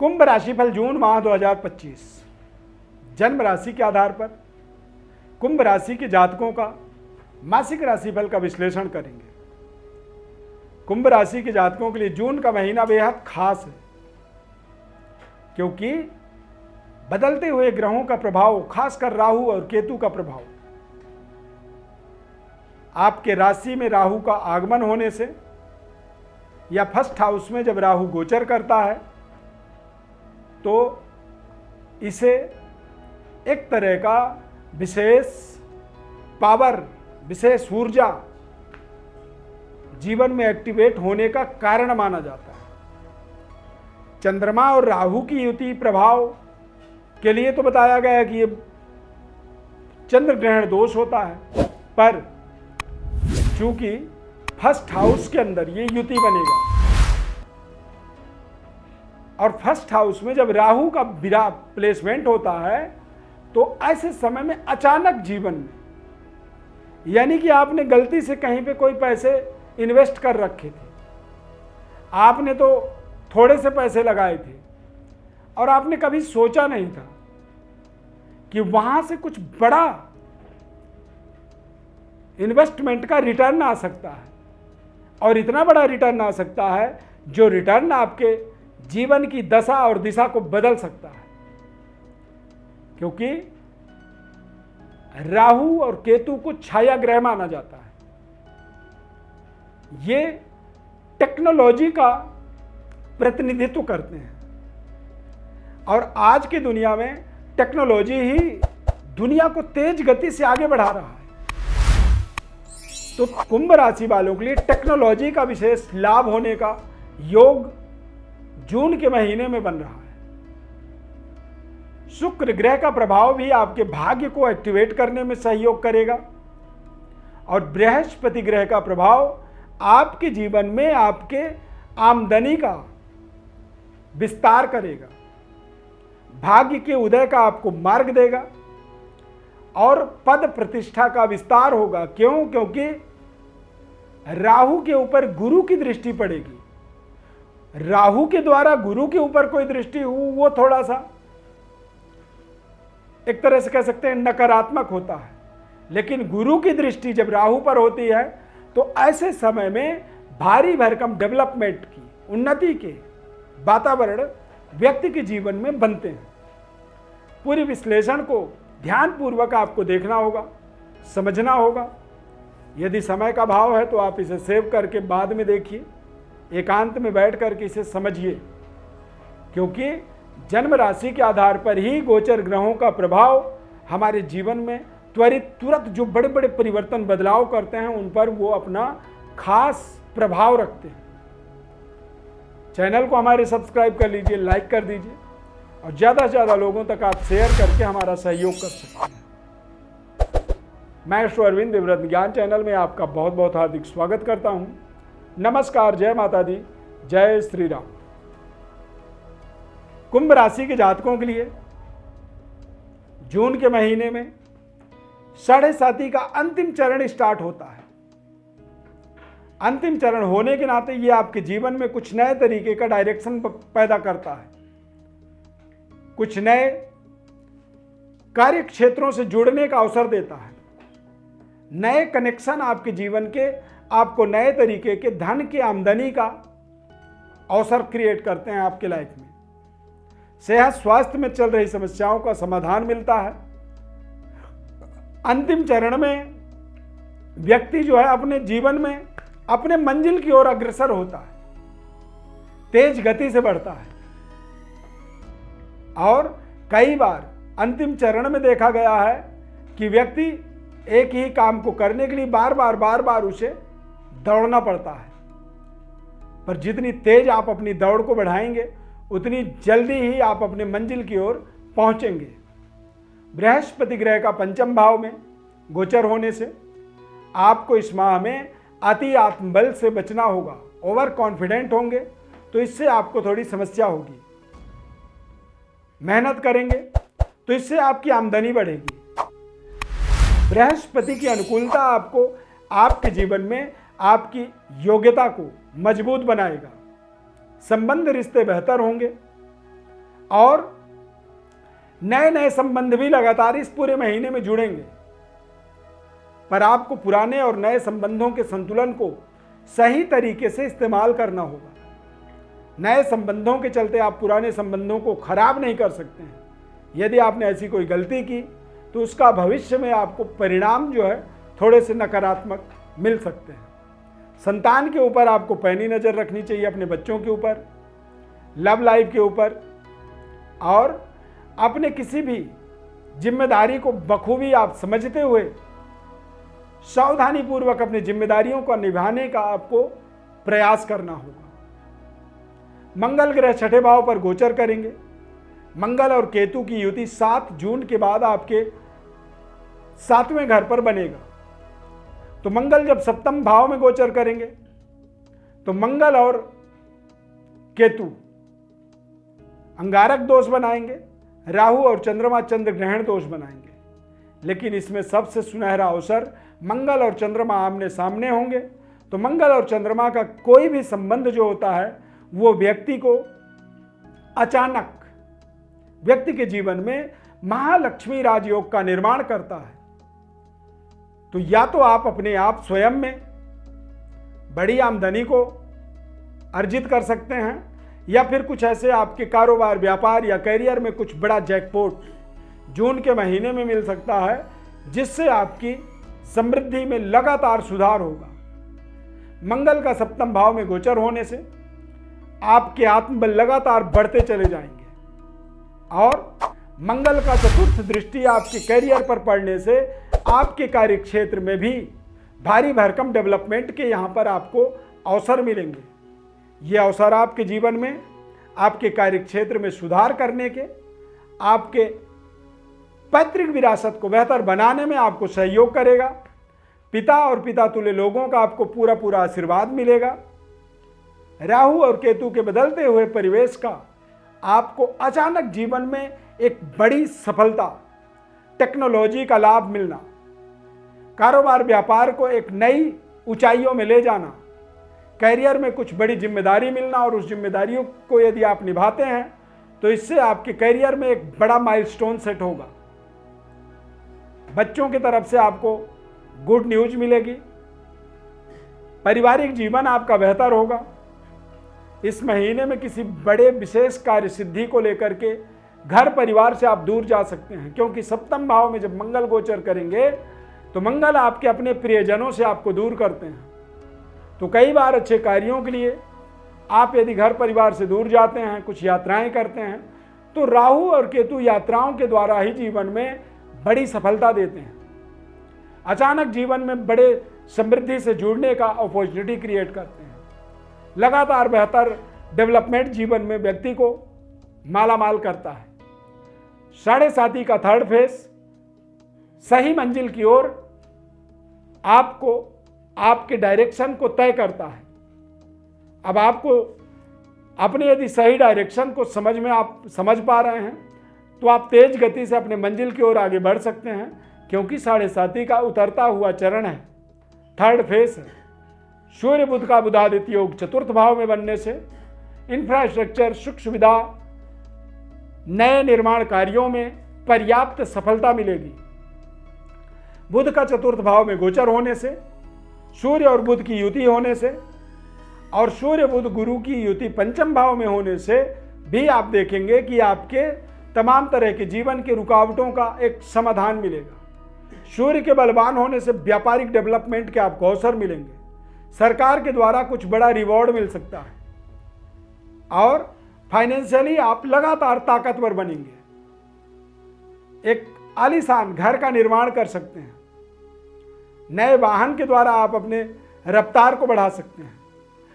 कुंभ राशिफल जून माह 2025 जन्म राशि के आधार पर कुंभ राशि के जातकों का मासिक राशिफल का विश्लेषण करेंगे। कुंभ राशि के जातकों के लिए जून का महीना बेहद खास है, क्योंकि बदलते हुए ग्रहों का प्रभाव, खासकर राहु और केतु का प्रभाव, आपके राशि में राहु का आगमन होने से या फर्स्ट हाउस में जब राहु गोचर करता है तो इसे एक तरह का विशेष पावर, विशेष ऊर्जा जीवन में एक्टिवेट होने का कारण माना जाता है। चंद्रमा और राहु की युति प्रभाव के लिए तो बताया गया है कि ये चंद्र ग्रहण दोष होता है, पर चूंकि फर्स्ट हाउस के अंदर ये युति बनेगा और फर्स्ट हाउस में जब राहु का विराट प्लेसमेंट होता है तो ऐसे समय में अचानक जीवन में, यानी कि आपने गलती से कहीं पे कोई पैसे इन्वेस्ट कर रखे थे, आपने तो थोड़े से पैसे लगाए थे और आपने कभी सोचा नहीं था कि वहां से कुछ बड़ा इन्वेस्टमेंट का रिटर्न आ सकता है, और इतना बड़ा रिटर्न आ सकता है जो रिटर्न आपके जीवन की दशा और दिशा को बदल सकता है। क्योंकि राहु और केतु को छाया ग्रह माना जाता है। ये टेक्नोलॉजी का प्रतिनिधित्व करते हैं और आज की दुनिया में टेक्नोलॉजी ही दुनिया को तेज गति से आगे बढ़ा रहा है। तो कुंभ राशि वालों के लिए टेक्नोलॉजी का विशेष लाभ होने का योग जून के महीने में बन रहा है। शुक्र ग्रह का प्रभाव भी आपके भाग्य को एक्टिवेट करने में सहयोग करेगा और बृहस्पति ग्रह का प्रभाव आपके जीवन में आपके आमदनी का विस्तार करेगा, भाग्य के उदय का आपको मार्ग देगा और पद प्रतिष्ठा का विस्तार होगा। क्यों? क्योंकि राहु के ऊपर गुरु की दृष्टि पड़ेगी। राहु के द्वारा गुरु के ऊपर कोई दृष्टि हो वो थोड़ा सा एक तरह से कह सकते हैं नकारात्मक होता है, लेकिन गुरु की दृष्टि जब राहु पर होती है तो ऐसे समय में भारी भरकम डेवलपमेंट की, उन्नति के वातावरण व्यक्ति के जीवन में बनते हैं। पूरी विश्लेषण को ध्यानपूर्वक आपको देखना होगा, समझना होगा। यदि समय का भाव है तो आप इसे सेव करके बाद में देखिए, एकांत में बैठ करके इसे समझिए, क्योंकि जन्म राशि के आधार पर ही गोचर ग्रहों का प्रभाव हमारे जीवन में तुरंत जो बड़े बड़े परिवर्तन, बदलाव करते हैं उन पर वो अपना खास प्रभाव रखते हैं। चैनल को हमारे सब्सक्राइब कर लीजिए, लाइक कर दीजिए और ज़्यादा से ज़्यादा लोगों तक आप शेयर करके हमारा सहयोग कर सकते हैं। मैं अरविंद देवव्रत ज्ञान चैनल में आपका बहुत बहुत हार्दिक स्वागत करता हूं। नमस्कार, जय माता दी, जय श्री राम। कुंभ राशि के जातकों के लिए जून के महीने में साढ़े साथी का अंतिम चरण स्टार्ट होता है। अंतिम चरण होने के नाते ये आपके जीवन में कुछ नए तरीके का डायरेक्शन पैदा करता है, कुछ नए कार्य क्षेत्रों से जुड़ने का अवसर देता है। नए कनेक्शन आपके जीवन के आपको नए तरीके के धन की आमदनी का अवसर क्रिएट करते हैं आपके लाइफ में। सेहत स्वास्थ्य में चल रही समस्याओं का समाधान मिलता है। अंतिम चरण में व्यक्ति जो है अपने जीवन में अपने मंजिल की ओर अग्रसर होता है, तेज गति से बढ़ता है। और कई बार अंतिम चरण में देखा गया है कि व्यक्ति एक ही काम को करने के लिए बार बार उसे दौड़ना पड़ता है, पर जितनी तेज आप अपनी दौड़ को बढ़ाएंगे उतनी जल्दी ही आप अपने मंजिल की ओर पहुंचेंगे। बृहस्पति ग्रह का पंचम भाव में गोचर होने से आपको इस माह में अति आत्मबल से बचना होगा। ओवर कॉन्फिडेंट होंगे तो इससे आपको थोड़ी समस्या होगी। मेहनत करेंगे तो इससे आपकी आमदनी बढ़ेगी। बृहस्पति की अनुकूलता आपको आपके जीवन में आपकी योग्यता को मजबूत बनाएगा। संबंध रिश्ते बेहतर होंगे। और नए नए संबंध भी लगातार इस पूरे महीने में जुड़ेंगे। पर आपको पुराने और नए संबंधों के संतुलन को सही तरीके से इस्तेमाल करना होगा। नए संबंधों के चलते आप पुराने संबंधों को खराब नहीं कर सकते हैं। यदि आपने ऐसी कोई गलती की तो उसका भविष्य में आपको परिणाम जो है थोड़े से नकारात्मक मिल सकते हैं। संतान के ऊपर आपको पैनी नज़र रखनी चाहिए, अपने बच्चों के ऊपर, लव लाइफ के ऊपर, और अपने किसी भी जिम्मेदारी को बखूबी आप समझते हुए सावधानी पूर्वक अपनी जिम्मेदारियों को निभाने का आपको प्रयास करना होगा। मंगल ग्रह छठे भाव पर गोचर करेंगे। मंगल और केतु की युति 7 जून के बाद आपके 7वें घर पर बनेगा। तो मंगल जब सप्तम भाव में गोचर करेंगे तो मंगल और केतु अंगारक दोष बनाएंगे, राहु और चंद्रमा चंद्र ग्रहण दोष बनाएंगे। लेकिन इसमें सबसे सुनहरा अवसर मंगल और चंद्रमा आमने सामने होंगे। तो मंगल और चंद्रमा का कोई भी संबंध जो होता है वो व्यक्ति को अचानक व्यक्ति के जीवन में महालक्ष्मी राजयोग का निर्माण करता है। तो या तो आप अपने आप स्वयं में बड़ी आमदनी को अर्जित कर सकते हैं, या फिर कुछ ऐसे आपके कारोबार, व्यापार या करियर में कुछ बड़ा जैकपॉट जून के महीने में मिल सकता है, जिससे आपकी समृद्धि में लगातार सुधार होगा। मंगल का सप्तम भाव में गोचर होने से आपके आत्मबल लगातार बढ़ते चले जाएंगे, और मंगल का चतुर्थ दृष्टि आपके करियर पर पड़ने से आपके कार्य क्षेत्र में भी भारी भरकम डेवलपमेंट के यहाँ पर आपको अवसर मिलेंगे। ये अवसर आपके जीवन में, आपके कार्य क्षेत्र में सुधार करने के, आपके पैतृक विरासत को बेहतर बनाने में आपको सहयोग करेगा। पिता और पिता तुल्य लोगों का आपको पूरा पूरा आशीर्वाद मिलेगा। राहु और केतु के बदलते हुए परिवेश का आपको अचानक जीवन में एक बड़ी सफलता, टेक्नोलॉजी का लाभ मिलना, कारोबार व्यापार को एक नई ऊंचाइयों में ले जाना, करियर में कुछ बड़ी जिम्मेदारी मिलना, और उस जिम्मेदारियों को यदि आप निभाते हैं तो इससे आपके करियर में एक बड़ा माइलस्टोन सेट होगा। बच्चों की तरफ से आपको गुड न्यूज मिलेगी। पारिवारिक जीवन आपका बेहतर होगा। इस महीने में किसी बड़े विशेष कार्य सिद्धि को लेकर के घर परिवार से आप दूर जा सकते हैं, क्योंकि सप्तम भाव में जब मंगल गोचर करेंगे तो मंगल आपके अपने प्रियजनों से आपको दूर करते हैं। तो कई बार अच्छे कार्यों के लिए आप यदि घर परिवार से दूर जाते हैं, कुछ यात्राएं करते हैं, तो राहु और केतु यात्राओं के द्वारा ही जीवन में बड़ी सफलता देते हैं। अचानक जीवन में बड़े समृद्धि से जुड़ने का अपॉर्चुनिटी क्रिएट करते हैं। लगातार बेहतर डेवलपमेंट जीवन में व्यक्ति को मालामाल करता है। 7.5 का थर्ड फेज सही मंजिल की ओर आपको आपके डायरेक्शन को तय करता है। अब आपको अपने यदि सही डायरेक्शन को समझ पा रहे हैं तो आप तेज गति से अपने मंजिल की ओर आगे बढ़ सकते हैं, क्योंकि 7.5 का उतरता हुआ चरण है, थर्ड फेज है। सूर्य बुध का बुधादित्य योग चतुर्थ भाव में बनने से इंफ्रास्ट्रक्चर, सुख सुविधा, नए निर्माण कार्यों में पर्याप्त सफलता मिलेगी। बुध का चतुर्थ भाव में गोचर होने से, सूर्य और बुध की युति होने से, और सूर्य बुध गुरु की युति पंचम भाव में होने से भी आप देखेंगे कि आपके तमाम तरह के जीवन की रुकावटों का एक समाधान मिलेगा। सूर्य के बलवान होने से व्यापारिक डेवलपमेंट के आपको अवसर मिलेंगे। सरकार के द्वारा कुछ बड़ा रिवॉर्ड मिल सकता है, और फाइनेंशियली आप लगातार ताकतवर बनेंगे। एक आलीशान घर का निर्माण कर सकते हैं। नए वाहन के द्वारा आप अपने रफ्तार को बढ़ा सकते हैं।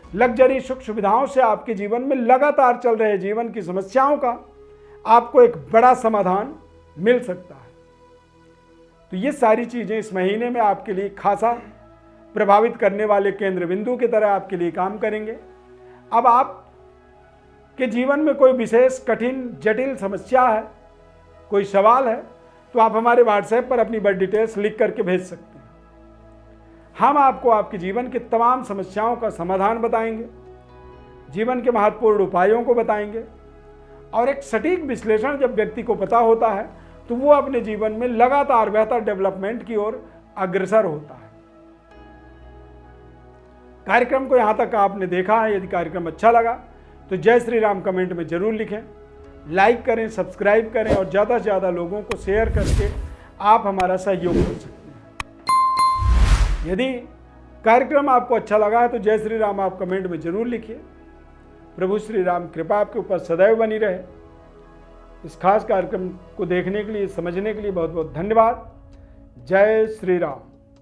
लग्जरी सुख सुविधाओं से आपके जीवन में लगातार चल रहे जीवन की समस्याओं का आपको एक बड़ा समाधान मिल सकता है। तो ये सारी चीज़ें इस महीने में आपके लिए खासा प्रभावित करने वाले केंद्र बिंदु की तरह आपके लिए काम करेंगे। अब आप के जीवन में कोई विशेष कठिन जटिल समस्या है, कोई सवाल है, तो आप हमारे व्हाट्सएप पर अपनी बड़ी डिटेल्स लिख करके भेज सकते हैं। हम आपको आपके जीवन की तमाम समस्याओं का समाधान बताएंगे, जीवन के महत्वपूर्ण उपायों को बताएंगे, और एक सटीक विश्लेषण जब व्यक्ति को पता होता है तो वो अपने जीवन में लगातार बेहतर डेवलपमेंट की ओर अग्रसर होता है। कार्यक्रम को यहां तक आपने देखा है, यदि कार्यक्रम अच्छा लगा तो जय श्री राम कमेंट में जरूर लिखें, लाइक करें, सब्सक्राइब करें और ज़्यादा से ज़्यादा लोगों को शेयर करके आप हमारा सहयोग कर सकते हैं। यदि कार्यक्रम आपको अच्छा लगा है तो जय श्री राम आप कमेंट में जरूर लिखिए। प्रभु श्री राम कृपा आपके ऊपर सदैव बनी रहे। इस खास कार्यक्रम को देखने के लिए, समझने के लिए बहुत बहुत धन्यवाद। जय श्री राम।